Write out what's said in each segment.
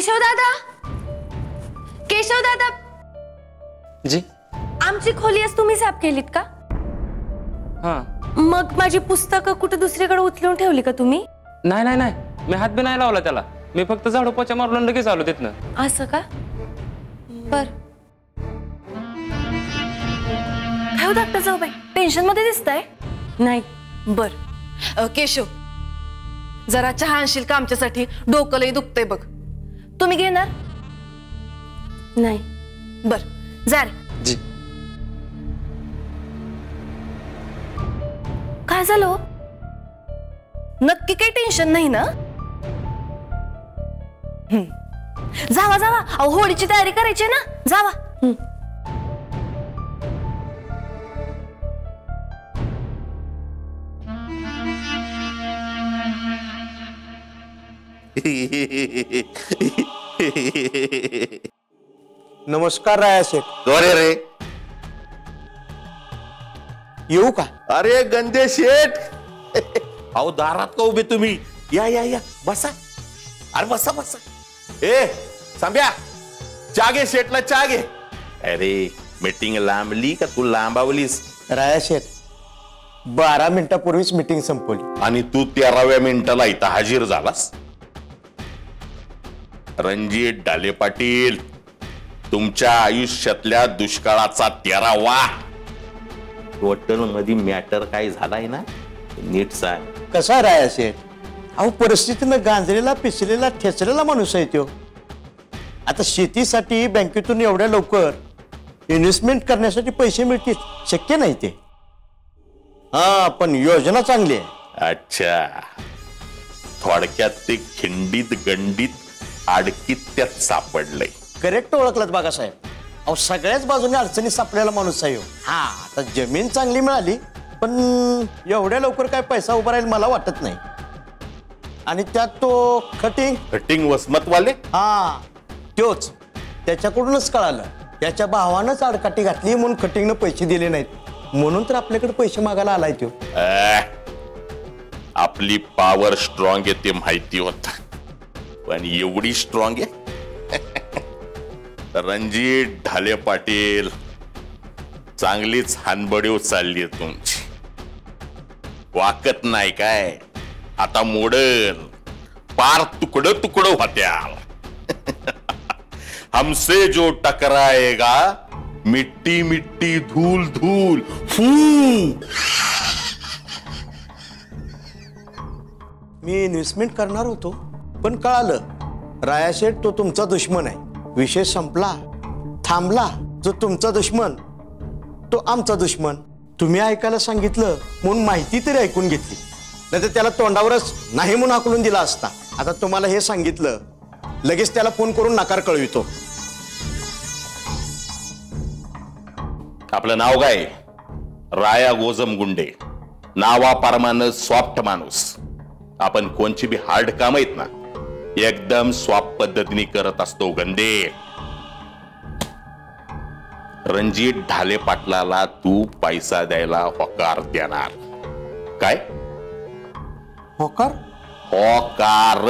केशव दादा, केशव दादा जी, आमची खोली आज तुम्ही साफ केलीत का? हाँ. मग माझी पुस्तकं कुठे दुसरीकडे उचलून ठेवली का तुम्ही? नाही नाही नाही, मी हात बी नाही लावला त्याला. मी फक्त झाडू पोचा मारून लगेच आलो तिथनं. असं का? बर. काय हो डॉक्टर जाऊबाई, टेन्शन मध्ये दिसताय? नाही. बर. केशव, जरा चहा आणशील का आमच्यासाठी? डोकं लई दुखतंय बघ. तुम्ही घेणार? नाही. बर, जा रे. जी. काय झालं? नक्की काही टेन्शन नाही ना? जावा जावा, अहो होळीची तयारी करायची ना, जावा. नमस्कार राया शेठ. अरे रे, येऊ का? अरे गंदे शेठ, अहो दारात का उभे तुम्ही? या या या, बसा. अरे बसा बसा. ए सांभ्या, चहा घे, शेठला चहा घे. अरे मीटिंग लांबली का तू लांबावलीस? राया शेठ, 12 मिनिटापूर्वीच मीटिंग संपवली. आणि तू 13व्या मिनिटाला इथं हजीर झालास. रणजित ढाले पाटील, तुमच्या आयुष्यातल्या दुष्काळाचा 13वा. टोटल मध्ये मॅटर काय झालाय ना, नीट सांग. कसा राया शेठ? अहो परिस्थितीनं गांजलेला, पिसलेला, ठेचलेला माणूस आहे तो. आता शेतीसाठी बँकेतून एवढ्या लवकर इन्व्हेस्टमेंट करण्यासाठी पैसे मिळतील शक्य नाही ते. हा, पण योजना चांगली आहे. अच्छा, थोडक्यात ते खिंडीत गंडीत अडकीत त्यात सापडलंय. करेक्ट ओळखलात बघा साहेब. अहो सगळ्याच बाजूने अडचणी सापडलेला माणूस आहे. हा, आता जमीन चांगली मिळाली, पण एवढ्या लवकर काय पैसा उभा राहील मला वाटत नाही. आणि त्यात तो कटिंग वसमतवाले, हा तोच. त्याच्याकडूनच कळालं, त्याच्या भावानंच आडकाठी घातली म्हणून कटिंगनं पैसे दिले नाहीत, म्हणून तर आपल्याकडे पैसे मागायला आलाय तो. आपली पॉवर स्ट्रॉंग आहे ते माहिती होत, पण एवढी स्ट्रॉंग आहे? रणजित ढाले पाटील, चांगलीच हानबडीव चालली आहे तुमची. वाकत नाही काय? आता मोडल, पार तुकडं तुकडं होत्या. हमसे जो टकराएगा मिट्टी मिट्टी धूल धूल फू. मी इन्व्हेस्टमेंट करणार होतो, पण कळालं राया शेठ तो तुमचा दुश्मन आहे. विषय संपला, थांबला. जो तुमचा दुश्मन तो आमचा दुश्मन. तुम्ही ऐकायला सांगितलं म्हणून माहिती तरी ऐकून घेतली, नाही तर त्याला तोंडावरच नाही म्हणून हाकलून दिला असता. आता तुम्हाला हे सांगितलं, लगेच त्याला फोन करून नकार कळवितो. आपलं नाव काय? राया गोजम गुंडे. नावाप्रमाणे सॉफ्ट माणूस. आपण कोणची बी हार्ड काम आहेत ना, एकदम सॉफ्ट पद्धतीने करत असतो गंदे. रणजित ढाले पाटलाला तू पैसा द्यायला होकार देणार काय? होकार? होकार,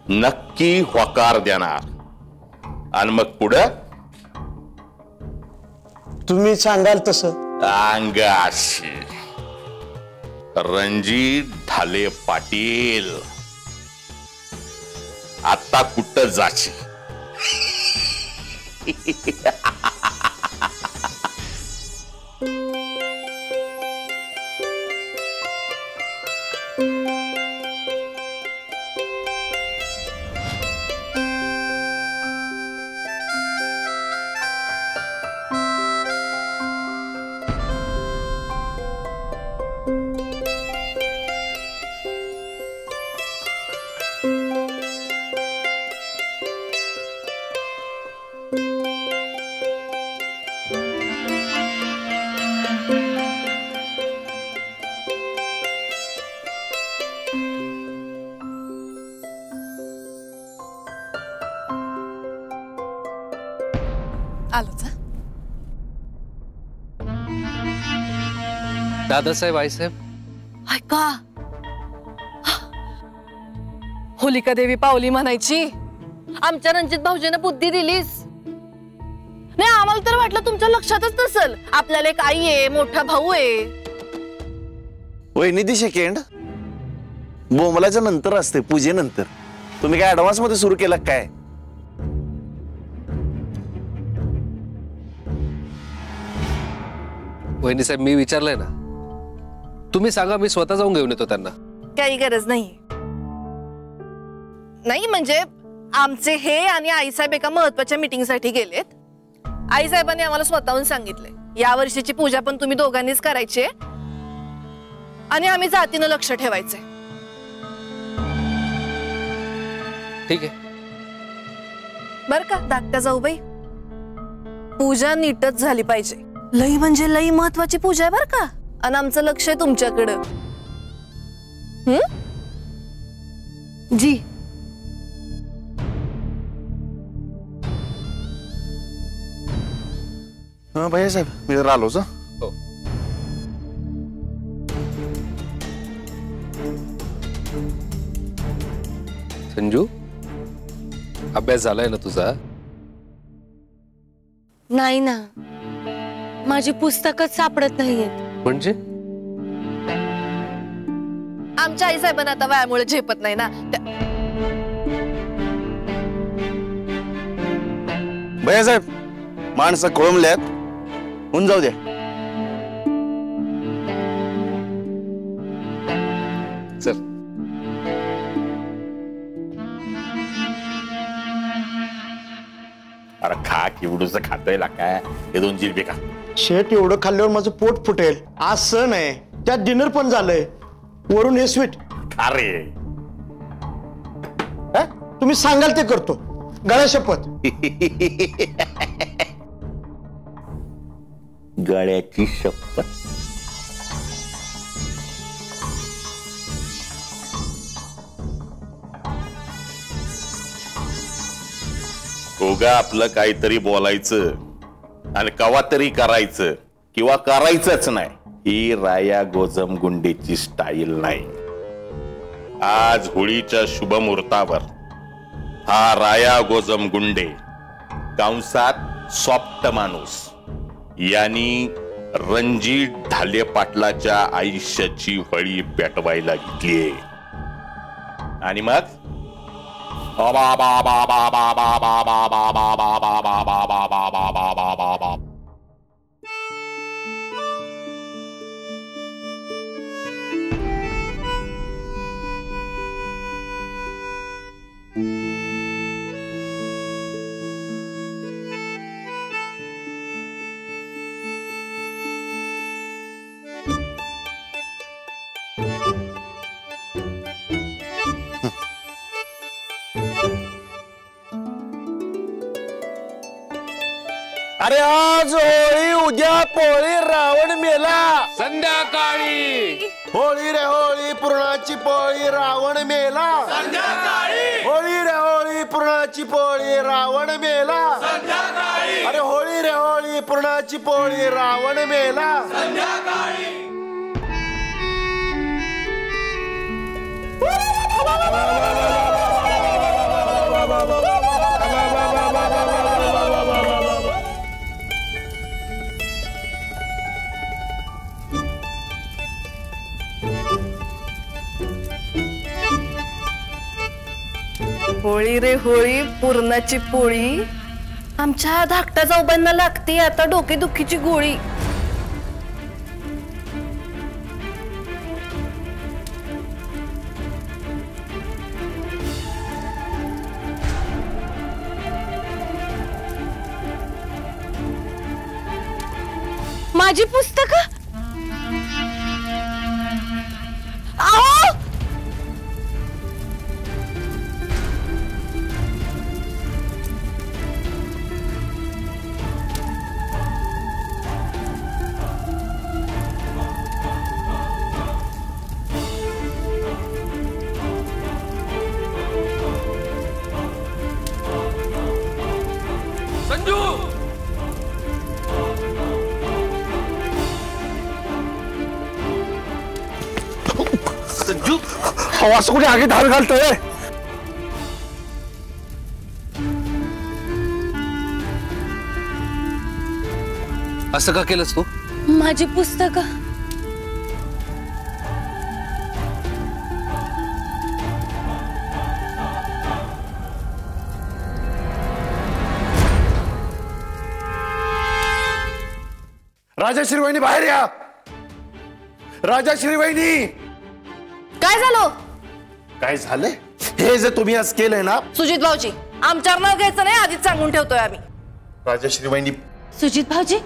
नक्की होकार देणार. आणि मग पुढं तुम्ही सांगाल तसं. अंगाशी. रणजित ढाले पाटील, आता कुठं जाशी? आलोच. दादासाहेब, आईसाहेब, ऐका, होलिका देवी पावली म्हणायची. आमच्या रणजित भाऊजीनं बुद्धी दिलीस. नाही आम्हाला तर वाटलं तुमच्या लक्षातच नसल आपल्याला एक आई आहे, मोठा भाऊ आहे. वहिनी सेकंड बोमलाच्या नंतर असते, पूजेनंतर. तुम्ही काय ऍडव्हान्स मध्ये सुरू केला काय? वहिनी साहेब मी विचारलंय ना, तुम्ही सांगा, मी स्वतः जाऊन घेऊन येतो त्यांना. काही गरज नाही. नाही म्हणजे आमचे हे आणि आईसाहेब एका महत्वाच्या मीटिंग साठी गेलेत. आईसाहेबांनी आम्हाला स्वतःहून सांगितलंय या वर्षीची पूजा पण तुम्ही दोघांनीच करायची आणि आम्ही जातीनं लक्ष ठेवायचंय. ठीक आहे. बर का धाकट्या जाऊबाई, पूजा नीटच झाली पाहिजे. लई म्हणजे लई महत्वाची पूजा आहे बर का. आणि आमचं लक्ष आहे तुमच्याकडं. जी हा भैया साहेब, मी जरा आलोच. हो. संजू, अभ्यास झालाय ना तुझा? नाही ना, माझी पुस्तकच सापडत नाहीयेत. म्हणजे आमच्या आईसाहेबांना आता वयामुळे झेपत नाही ना. भैया साहेब, माणसं कोळंबल्यात, होऊन जाऊ द्या. चल. अरे खा, केवढूच खातोय काय? हे 2 जिलबी का? शेट एवढं खाल्ल्यावर माझं पोट फुटेल. आज सण आहे, त्यात डिनर पण झालंय, वरून हे स्वीट. अरे तुम्ही सांगाल ते करतो, गळ्या शपथ. गळ्याची शपथ. उगा आपलं काहीतरी बोलायचं आणि कवा तरी करायचं किंवा करायचंच नाही, ही राया गोजम गुंडेची स्टाईल नाही. आज होळीच्या शुभ मुहूर्तावर हा राया गोजम गुंडे कंसात सॉफ्ट माणूस यांनी रणजित ढाले पाटलाच्या आयुष्याची होळी पेटवायला घेतली. आणि मग अरे आज होळी, उद्या पोळी, रावण मेला. संध्याकाळी होळी रे होळी, पुरणाची पोळी, रावण मेला. होळी रे होळी, पुरणाची पोळी, रावण मेला. अरे होळी रे होळी, पुरणाची पोळी, रावण मेला. होळी रे होळी, पुरणाची पोळी, आमच्या धाकट्या जाऊबांना लागते आता डोकेदुखीची गोळी. माझी पुस्तकं आओ, संजू, संजू, असं कुठे आगे धार घालतोय? असं का केलंस तू? माझी पुस्तकं राजाश्री वहिनी बाहेर या. राजाश्री वहिनी. काय झालं? काय झालंय? हे जे तुम्ही आज केलंय ना. सुजित भाऊजी, आमच्यावर नाव घ्यायचं नाही, आधीच सांगून ठेवतोय आम्ही. राजाश्री वहिनी. सुजित भाऊजी,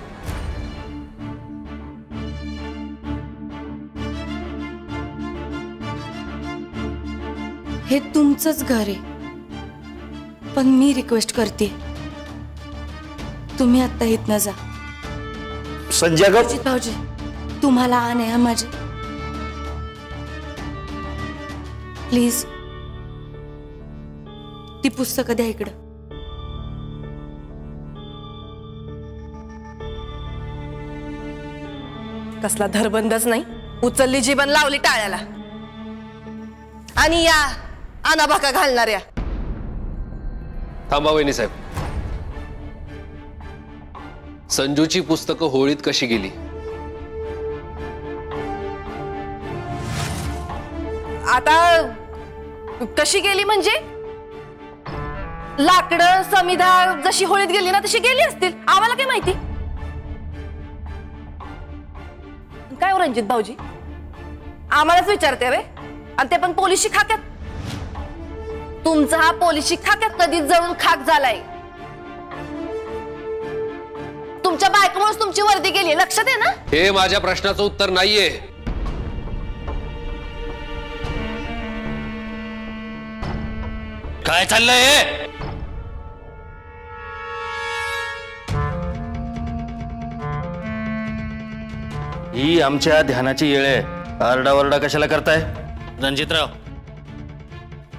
हे तुमचंच घर आहे, पण मी रिक्वेस्ट करते तुम्ही आता इथनं जा. संजय ग. सुजित भाऊजी, तुम्हाला आण आहे माझी. प्लीज ती पुस्तकं द्या इकडं. कसला धरबंदच नाही, उचलली जीवन लावली टाळ्याला. आणि या अनाभाका घालणाऱ्या. थांबा वहिनी साहेब. संजूची पुस्तकं होळीत कशी गेली? आता कशी गेली म्हणजे? लाकडं समिधा जशी होळीत गेली ना तशी गेली असतील, आम्हाला काय माहिती. काय हो रणजित भाऊजी, आम्हालाच विचारते रे, आणि ते पण पोलिशी खाक्यात. तुमचा हा पोलिशी खाक्यात कधी जळून खाक झालाय. तुमच्या बायकोमुळेच तुमची वर्दी गेली, लक्षात आहे ना? हे माझ्या प्रश्नाचं उत्तर नाहीये. काय चाललंय? ही आमच्या ध्यानाची येळ आहे. आरडाओरडा कशाला करताय? रणजितराव,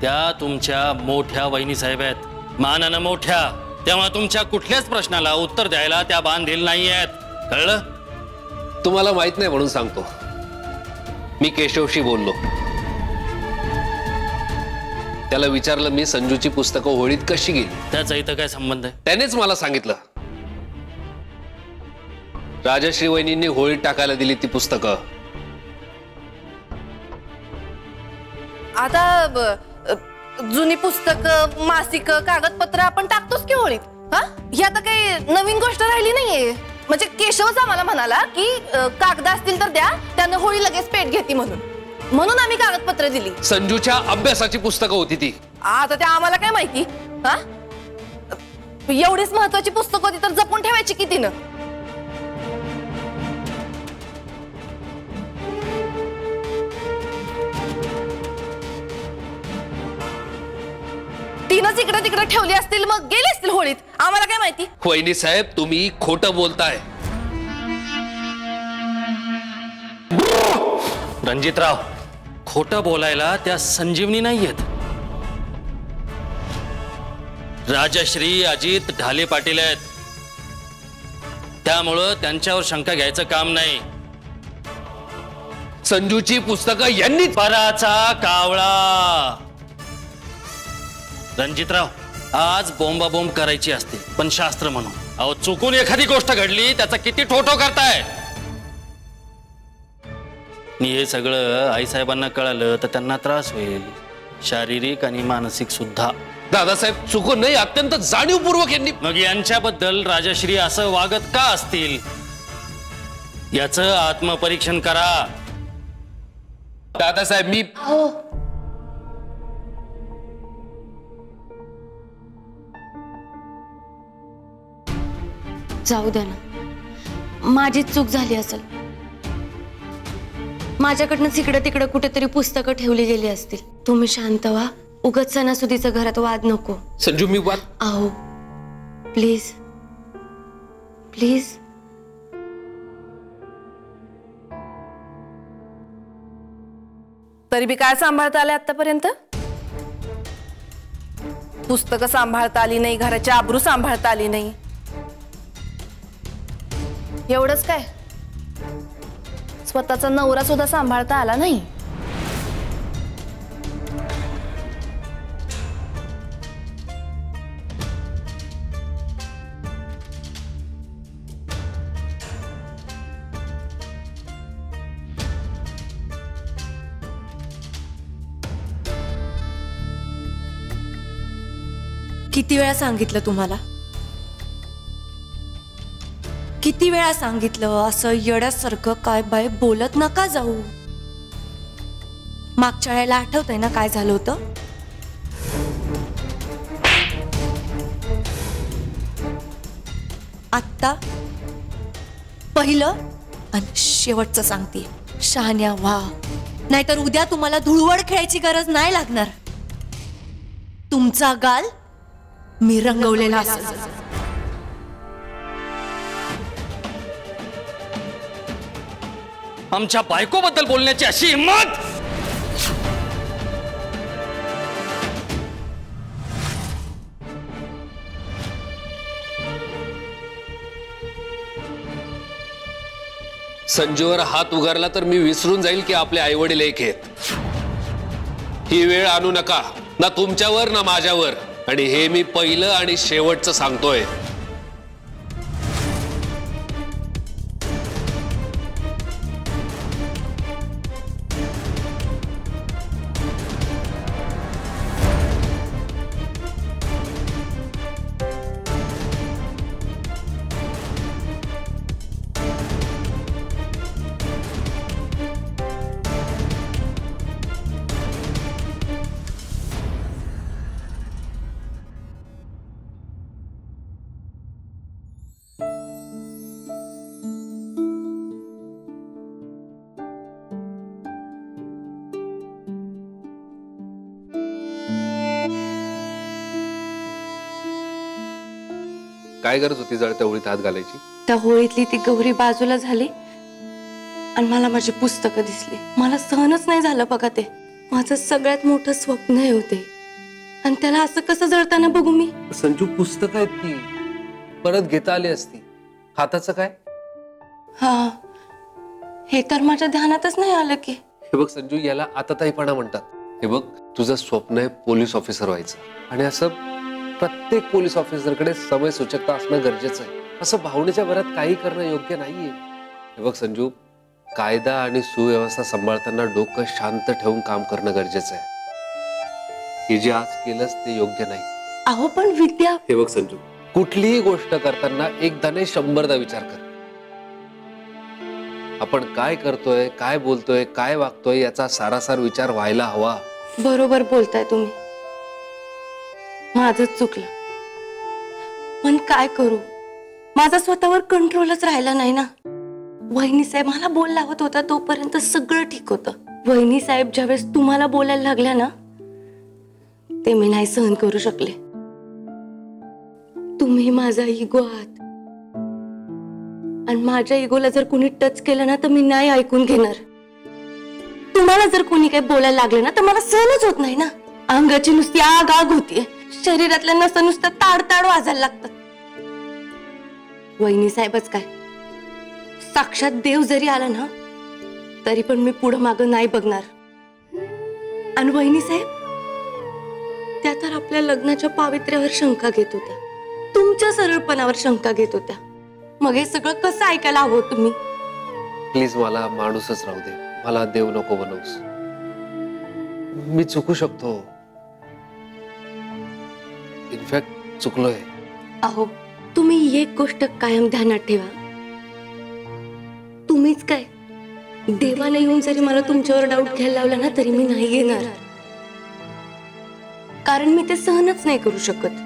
त्या तुमच्या मोठ्या वहिनी साहेब आहेत, मानानं मोठ्या. त्यामुळे तुमच्या कुठल्याच प्रश्नाला उत्तर द्यायला त्या बांधील नाही आहेत, कळलं? तुम्हाला माहित नाही म्हणून सांगतो. मी केशवशी बोललो. त्याला विचारलं मी संजूची पुस्तकं होळीत कशी गेली. त्याचा इथं काय संबंध आहे? त्यानेच मला सांगितलं राजश्री वहिनींनी होळीत टाकायला दिली ती पुस्तकं. आता जुनी पुस्तकं, मासिक, कागदपत्र आपण टाकतोच की होळीत. हा, ही आता काही नवीन गोष्ट राहिली नाहीये. म्हणजे केशवच आम्हाला म्हणाला की कागद असतील तर द्या, त्यानं होळी लगेच पेट घेते म्हणून आम्ही कागदपत्र दिली. संजूच्या अभ्यासाची पुस्तकं होती ती. आता त्या आम्हाला काय माहिती. हा, एवढीच महत्वाची पुस्तकं होती तर जपून ठेवायची की तिनं. तीनच इकडे तिकडे ठेवली असतील, मग गेली असतील होळीत, आम्हाला काय माहिती. वहिनी साहेब, तुम्ही खोटं बोलताय. रणजितराव, खोटं बोलायला त्या संजीवनी नाहीयेत. राजश्री अजित ढाले पाटील आहेत, त्यामुळं त्यांच्यावर शंका घ्यायचं काम नाही. संजूची पुस्तकं यांनी पराचा कावळा. रणजितराव, आज बोंबाबोंब करायची असते, पण शास्त्र म्हणून. अहो, चुकून एखादी गोष्ट घडली त्याचा किती ठोठो करताय. हे सगळं आईसाहेबांना कळालं तर त्यांना त्रास होईल, शारीरिक आणि मानसिक सुद्धा. दादासाहेब, चुकून नाही, अत्यंत जाणीवपूर्वक यांनी. मग यांच्याबद्दल राजश्री असं वागत का असतील याचं आत्मपरीक्षण करा. दादासाहेब, मी जाऊ द्या ना, माझीच चूक झाली असेल. माझ्याकडनं इकडे तिकडे कुठेतरी पुस्तकं ठेवली गेली असतील. तुम्ही शांत व्हा, उगाच सणासुदीचं घरात वाद नको. संजू, मी वाद. अहो प्लीज प्लीज. तरी बी काय सांभाळता आले आतापर्यंत? पुस्तकं सांभाळता आली नाही, घराची आबरू सांभाळता आली नाही. एवढंच काय, स्वतःचा नवरा सुद्धा सांभाळता आला नाही. किती वेळा सांगितलं तुम्हाला? किती वेळा सांगितलं असं येड्यासारखं काय बाय बोलत नका जाऊ. मागच्या वेळेला आठवतंय ना काय झालं होतं? आत्ता पहिलं आणि शेवटचं सांगते, शहाण्या व्हा, नाहीतर उद्या तुम्हाला धुळवड खेळायची गरज नाही लागणार. तुमचा गाल मी रंगवलेला असेल. आमच्या बायकोबद्दल बोलण्याची अशी हिंमत? संजूवर हात उगारला तर मी विसरून जाईल की आपले आई वडील एक आहेत. ही वेळ आणू नका, ना तुमच्यावर ना माझ्यावर. आणि हे मी पहिलं आणि शेवटचं सांगतोय. काय गरज होती जळत्या होळीत हात घालायची? त्या होळीतली ती गौरी बाजूला झाली आणि मला माझी पुस्तकं दिसली. मला सहनच नाही झालं बघा. ते माझं सगळ्यात मोठं स्वप्न आहे होते आणि त्याला असं कसं जळताना बघू मी. संजू, पुस्तक आहेत ती, परत घेता आली असती. हाताचं काय? हा, हे तर माझ्या ध्यानातच नाही आलं की. हे बघ संजू, याला आताताईपणा म्हणतात. हे बघ, तुझं स्वप्न आहे पोलीस ऑफिसर व्हायचं आणि असं प्रत्येक पोलीस ऑफिसरकडे समय सूचकता असणं गरजेचं आहे. असं भावनेच्या भरात काही करणं योग्य नाहीये. हे बघ संजू, कायदा आणि सुव्यवस्था सांभाळताना डोकं शांत ठेवून काम करणं गरजेचं आहे. हे जे आज केलंस ते योग्य नाही. अहो पण विद्या. हे बघ संजू, कुठलीही गोष्ट करताना एकदा नाही 100दा विचार कर. आपण काय करतोय, काय बोलतोय, काय वागतोय याचा सारासार विचार व्हायला हवा. बरोबर बोलताय तुम्ही. माझंच चुकलं, पण काय करू, माझा स्वतःवर कंट्रोलच राहिला नाही ना. वहिनी साहेब मला बोल लावत होता तोपर्यंत सगळं ठीक होतं. वहिनी साहेब ज्यावेळेस तुम्हाला बोलायला लागल्या ना, ते मी नाही सहन करू शकले. तुम्ही माझा इगो आहात आणि माझ्या इगोला जर कोणी टच केलं ना तर मी नाही ऐकून घेणार. तुम्हाला जर कोणी काही बोलायला लागलं ना तर मला सहनच होत नाही ना. अंगाची नुसती आग आग होतीये, शरीरातल्या नसा नुसतं ताडताड वाजायला लागतात. वहिनी साहेबच काय, साक्षात देव जरी आला ना तरी पण मी पुढं मागं नाही बघणार. आणि वहिनी साहेब त्या तर आपल्या लग्नाच्या पावित्र्यावर शंका घेत होत्या, तुमच्या सरळपणावर शंका घेत होत्या. मग हे सगळं कसं ऐकायला हवं तुम्ही? प्लीज मला माणूसच राहू दे, मला देव नको बनवूस. मी चुकू शकतो, इनफॅक्ट चुकलोय. अहो तुम्ही एक गोष्ट कायम ध्यानात ठेवा, तुम्हीच काय देवाने येऊन जरी मला तुमच्यावर डाऊट घ्यायला लावला ना तरी मी नाही घेणार, कारण मी ते सहनच नाही करू शकत.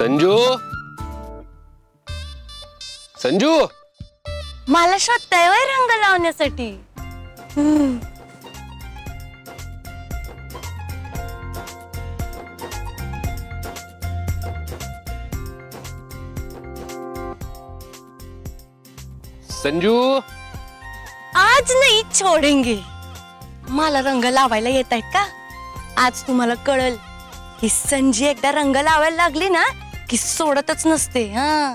संजू संजू मला शोधताय वय रंग लावण्यासाठी. संजू आज नाही छोडेंगे. मला रंग लावायला येत आहेत का? आज तुम्हाला कळल की संजी एकदा रंग लावायला लागली ना की सोडतच नसते. हा,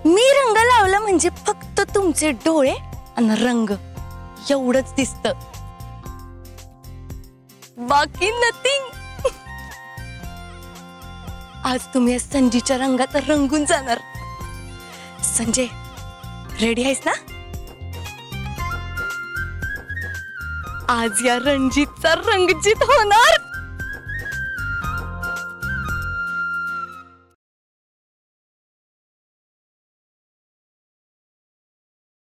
मी रंग लावला म्हणजे फक्त तुमचे डोळे आणि रंग एवढंच दिसत, बाकी नथिंग. आज तुम्ही या संजीच्या रंगात रंगून जाणार. संजय, रेडी आहेस ना? आज या रणजितचा रंगजीत होणार.